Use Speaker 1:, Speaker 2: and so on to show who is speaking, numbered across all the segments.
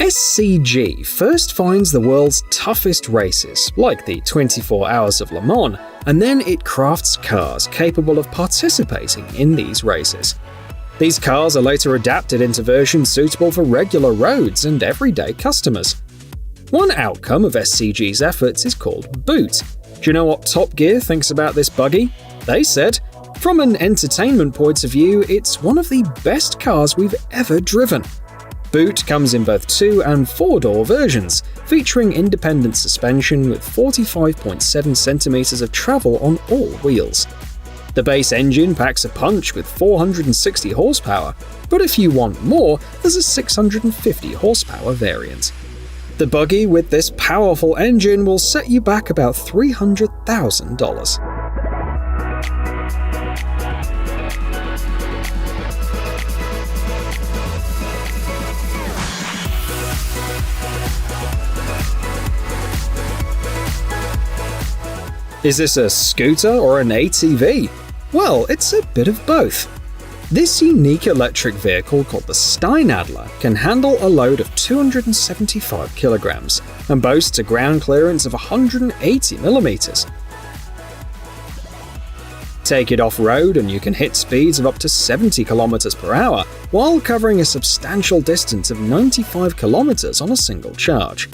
Speaker 1: SCG first finds the world's toughest races, like the 24 Hours of Le Mans, and then it crafts cars capable of participating in these races. These cars are later adapted into versions suitable for regular roads and everyday customers. One outcome of SCG's efforts is called Boot. Do you know what Top Gear thinks about this buggy? They said, "From an entertainment point of view, it's one of the best cars we've ever driven." Boot comes in both 2- and 4-door versions, featuring independent suspension with 45.7 cm of travel on all wheels. The base engine packs a punch with 460 horsepower, but if you want more, there's a 650 horsepower variant. The buggy with this powerful engine will set you back about $300,000. Is this a scooter or an ATV? Well, it's a bit of both. This unique electric vehicle called the Steinadler can handle a load of 275 kilograms and boasts a ground clearance of 180 millimeters. Take it off-road and you can hit speeds of up to 70 kilometers per hour while covering a substantial distance of 95 kilometers on a single charge.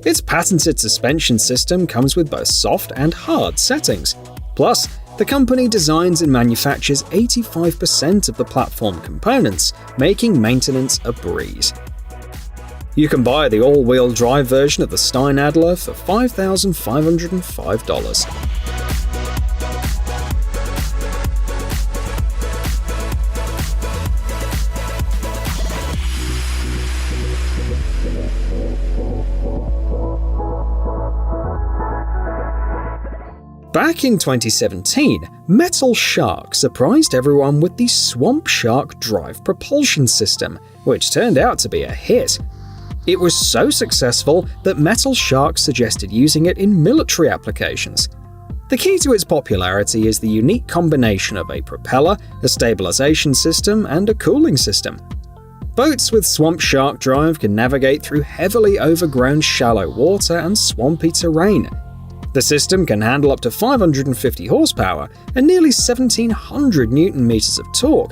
Speaker 1: Its patented suspension system comes with both soft and hard settings. Plus, the company designs and manufactures 85% of the platform components, making maintenance a breeze. You can buy the all-wheel drive version of the Steinadler for $5,505. Back in 2017, Metal Shark surprised everyone with the Swamp Shark Drive propulsion system, which turned out to be a hit. It was so successful that Metal Shark suggested using it in military applications. The key to its popularity is the unique combination of a propeller, a stabilization system, and a cooling system. Boats with Swamp Shark Drive can navigate through heavily overgrown shallow water and swampy terrain. The system can handle up to 550 horsepower and nearly 1,700 Nm of torque.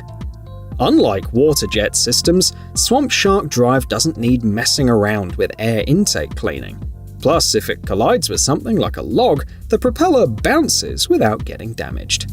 Speaker 1: Unlike water jet systems, Swamp Shark Drive doesn't need messing around with air intake cleaning. Plus, if it collides with something like a log, the propeller bounces without getting damaged.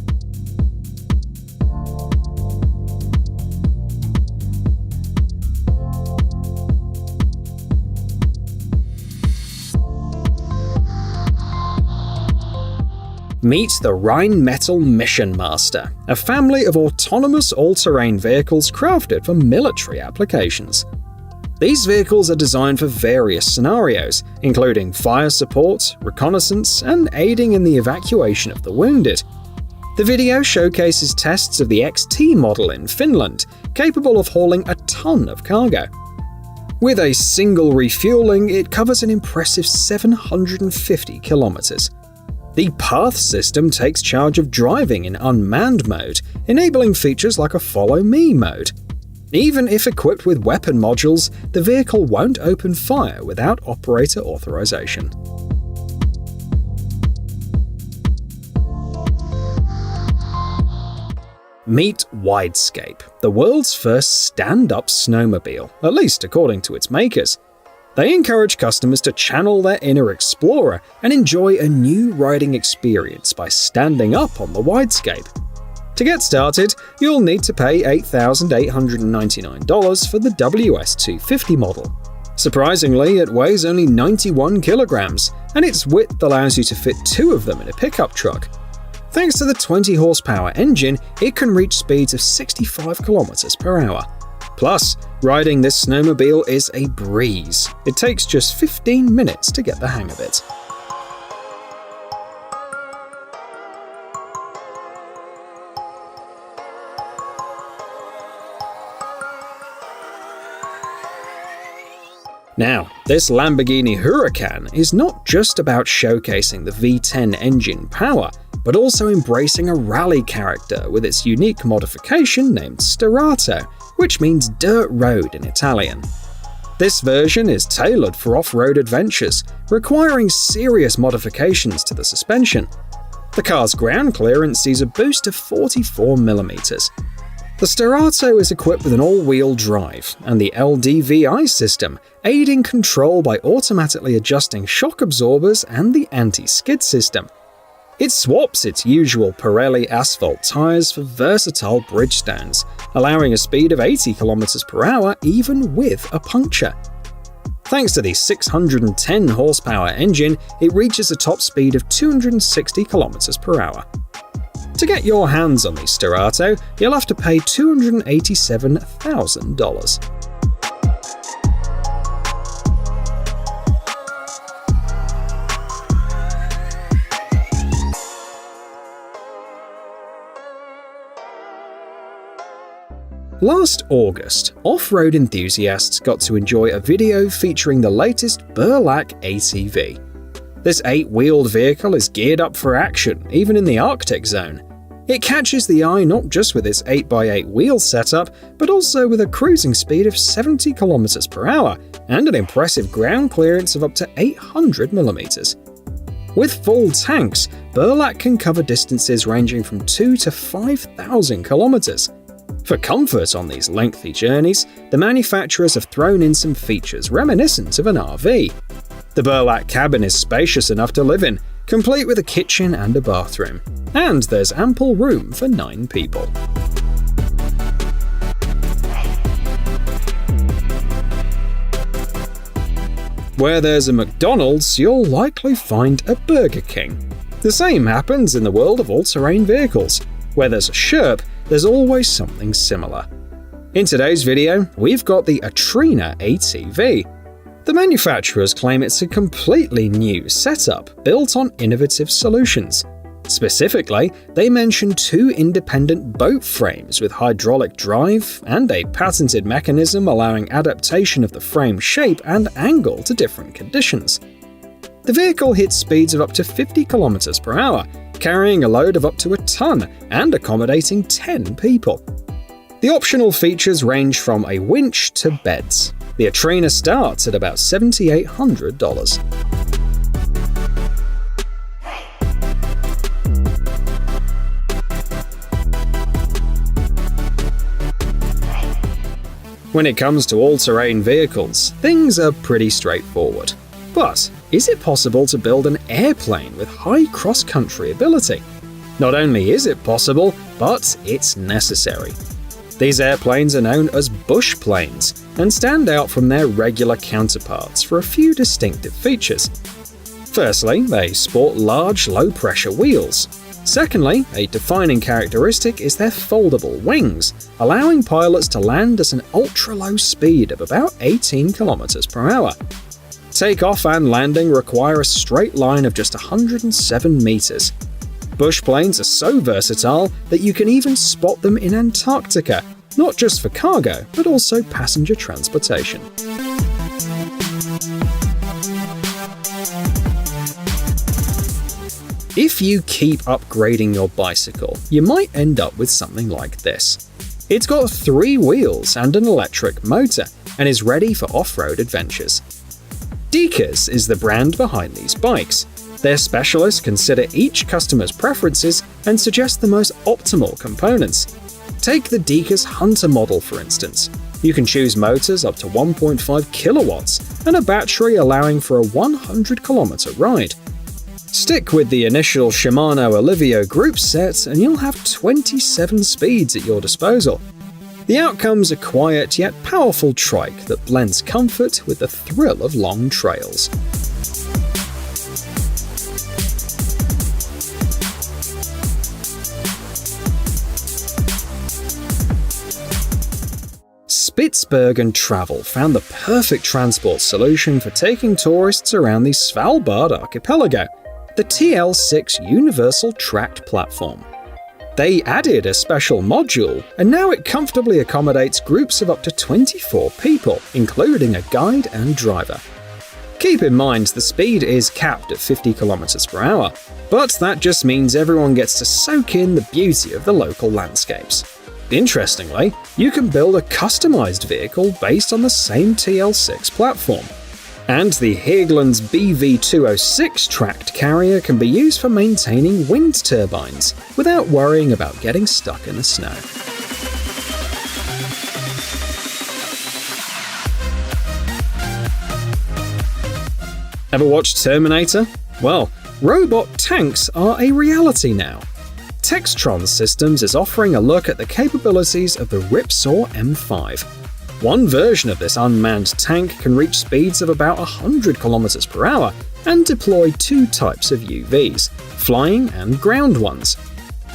Speaker 1: Meet the Rheinmetall Mission Master, a family of autonomous all-terrain vehicles crafted for military applications. These vehicles are designed for various scenarios, including fire support, reconnaissance, and aiding in the evacuation of the wounded. The video showcases tests of the XT model in Finland, capable of hauling a ton of cargo. With a single refueling, it covers an impressive 750 kilometers. The Path system takes charge of driving in unmanned mode, enabling features like a Follow Me mode. Even if equipped with weapon modules, the vehicle won't open fire without operator authorization. Meet Widescape, the world's first stand-up snowmobile, at least according to its makers. They encourage customers to channel their inner explorer and enjoy a new riding experience by standing up on the Widescape. To get started, you'll need to pay $8,899 for the WS250 model. Surprisingly, it weighs only 91 kilograms, and its width allows you to fit 2 of them in a pickup truck. Thanks to the 20 horsepower engine, it can reach speeds of 65 kilometers per hour. Plus, riding this snowmobile is a breeze. It takes just 15 minutes to get the hang of it. Now, this Lamborghini Huracan is not just about showcasing the V10 engine power, but also embracing a rally character with its unique modification named Sterato, which means dirt road in Italian. This version is tailored for off-road adventures, requiring serious modifications to the suspension. The car's ground clearance sees a boost of 44mm. The Sterato is equipped with an all-wheel drive and the LDVI system, aiding control by automatically adjusting shock absorbers and the anti-skid system. It swaps its usual Pirelli asphalt tyres for versatile Bridgestones, allowing a speed of 80 km/h even with a puncture. Thanks to the 610 horsepower engine, it reaches a top speed of 260 km/h. To get your hands on the Sterato, you'll have to pay $287,000. Last August, off-road enthusiasts got to enjoy a video featuring the latest Burlak ATV. This 8-wheeled vehicle is geared up for action, even in the Arctic zone. It catches the eye not just with its 8x8 wheel setup, but also with a cruising speed of 70 km/h and an impressive ground clearance of up to 800mm. With full tanks, Burlak can cover distances ranging from 2,000 to 5,000 kilometers. For comfort on these lengthy journeys, the manufacturers have thrown in some features reminiscent of an RV. The Burlak cabin is spacious enough to live in, complete with a kitchen and a bathroom. And there's ample room for 9 people. Where there's a McDonald's, you'll likely find a Burger King. The same happens in the world of all-terrain vehicles. Where there's a Sherp, there's always something similar. In today's video, we've got the Atrina ATV. The manufacturers claim it's a completely new setup built on innovative solutions. Specifically, they mention 2 independent boat frames with hydraulic drive and a patented mechanism allowing adaptation of the frame shape and angle to different conditions. The vehicle hits speeds of up to 50 km/h, carrying a load of up to a ton and accommodating 10 people. The optional features range from a winch to beds. The Atrina starts at about $7,800. When it comes to all-terrain vehicles, things are pretty straightforward. But is it possible to build an airplane with high cross-country ability? Not only is it possible, but it's necessary. These airplanes are known as bush planes and stand out from their regular counterparts for a few distinctive features. Firstly, they sport large, low-pressure wheels. Secondly, a defining characteristic is their foldable wings, allowing pilots to land at an ultra-low speed of about 18 km/h. Takeoff and landing require a straight line of just 107 meters. Bush planes are so versatile that you can even spot them in Antarctica, not just for cargo, but also passenger transportation. If you keep upgrading your bicycle, you might end up with something like this. It's got 3 wheels and an electric motor, and is ready for off-road adventures. Geeky is the brand behind these bikes. Their specialists consider each customer's preferences and suggest the most optimal components. Take the Geeky Hunter model for instance. You can choose motors up to 1.5 kilowatts and a battery allowing for a 100-kilometer ride. Stick with the initial Shimano Alivio group set and you'll have 27 speeds at your disposal. The outcome's a quiet yet powerful trike that blends comfort with the thrill of long trails. Spitsbergen Travel found the perfect transport solution for taking tourists around the Svalbard archipelago, the TL6 Universal Tracked Platform. They added a special module, and now it comfortably accommodates groups of up to 24 people, including a guide and driver. Keep in mind the speed is capped at 50 km/h, but that just means everyone gets to soak in the beauty of the local landscapes. Interestingly, you can build a customized vehicle based on the same TL6 platform. And the Hagelund's BV206 tracked carrier can be used for maintaining wind turbines without worrying about getting stuck in the snow. Ever watched Terminator? Well, robot tanks are a reality now. Textron Systems is offering a look at the capabilities of the Ripsaw M5. One version of this unmanned tank can reach speeds of about 100 km per hour and deploy two types of UVs, flying and ground ones.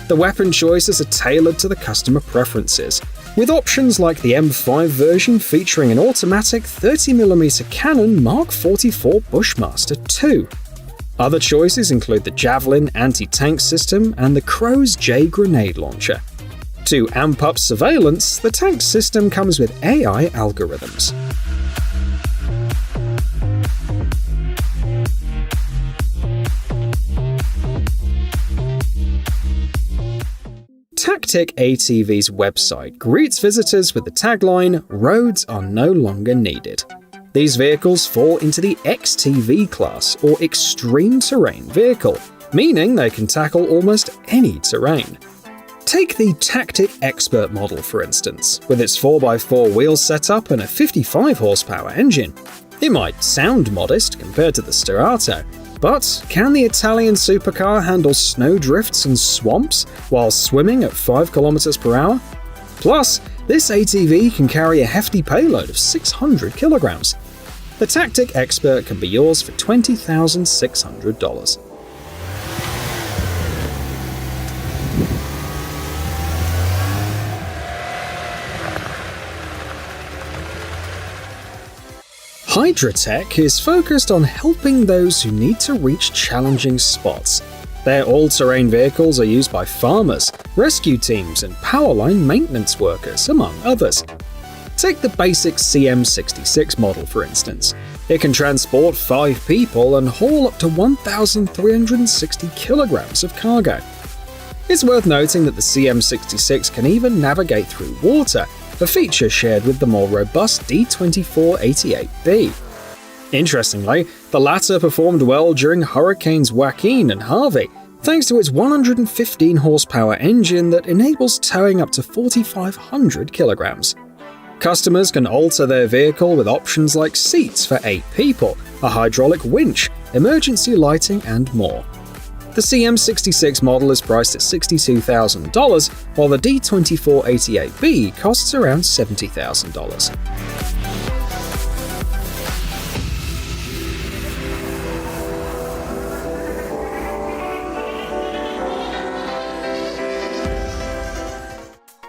Speaker 1: The weapon choices are tailored to the customer preferences, with options like the M5 version featuring an automatic 30mm cannon Mark 44 Bushmaster 2. Other choices include the Javelin anti-tank system and the Crow's J grenade launcher. To amp up surveillance, the tank system comes with AI algorithms. Tactic ATV's website greets visitors with the tagline, "Roads are no longer needed." These vehicles fall into the XTV class, or Extreme Terrain Vehicle, meaning they can tackle almost any terrain. Take the Tactic Expert model, for instance, with its 4x4 wheel setup and a 55 horsepower engine. It might sound modest compared to the Sterato, but can the Italian supercar handle snow drifts and swamps while swimming at 5 km per hour? Plus, this ATV can carry a hefty payload of 600 kilograms. The Tactic Expert can be yours for $20,600. Hydratech is focused on helping those who need to reach challenging spots. Their all-terrain vehicles are used by farmers, rescue teams, and powerline maintenance workers, among others. Take the basic CM66 model, for instance. It can transport 5 people and haul up to 1,360 kilograms of cargo. It's worth noting that the CM66 can even navigate through water, a feature shared with the more robust D2488B. Interestingly, the latter performed well during Hurricanes Joaquin and Harvey, thanks to its 115 horsepower engine that enables towing up to 4,500 kilograms. Customers can alter their vehicle with options like seats for 8 people, a hydraulic winch, emergency lighting, and more. The CM66 model is priced at $62,000, while the D2488B costs around $70,000.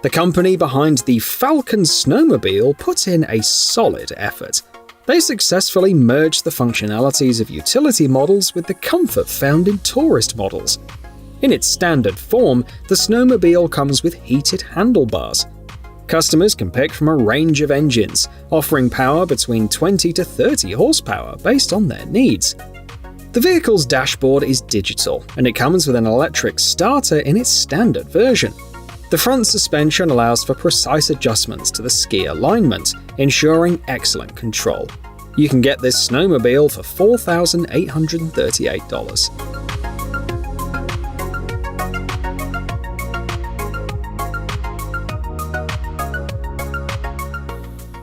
Speaker 1: The company behind the Falcon snowmobile put in a solid effort. They successfully merged the functionalities of utility models with the comfort found in tourist models. In its standard form, the snowmobile comes with heated handlebars. Customers can pick from a range of engines, offering power between 20 to 30 horsepower based on their needs. The vehicle's dashboard is digital, and it comes with an electric starter in its standard version. The front suspension allows for precise adjustments to the ski alignment, ensuring excellent control. You can get this snowmobile for $4,838.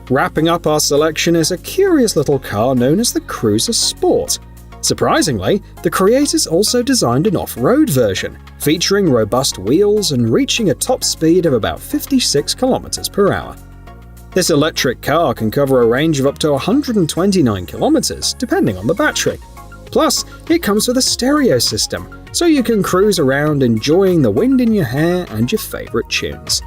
Speaker 1: Wrapping up our selection is a curious little car known as the Cruiser Sport. Surprisingly, the creators also designed an off-road version, featuring robust wheels and reaching a top speed of about 56 km per hour. This electric car can cover a range of up to 129 km, depending on the battery. Plus, it comes with a stereo system, so you can cruise around enjoying the wind in your hair and your favorite tunes.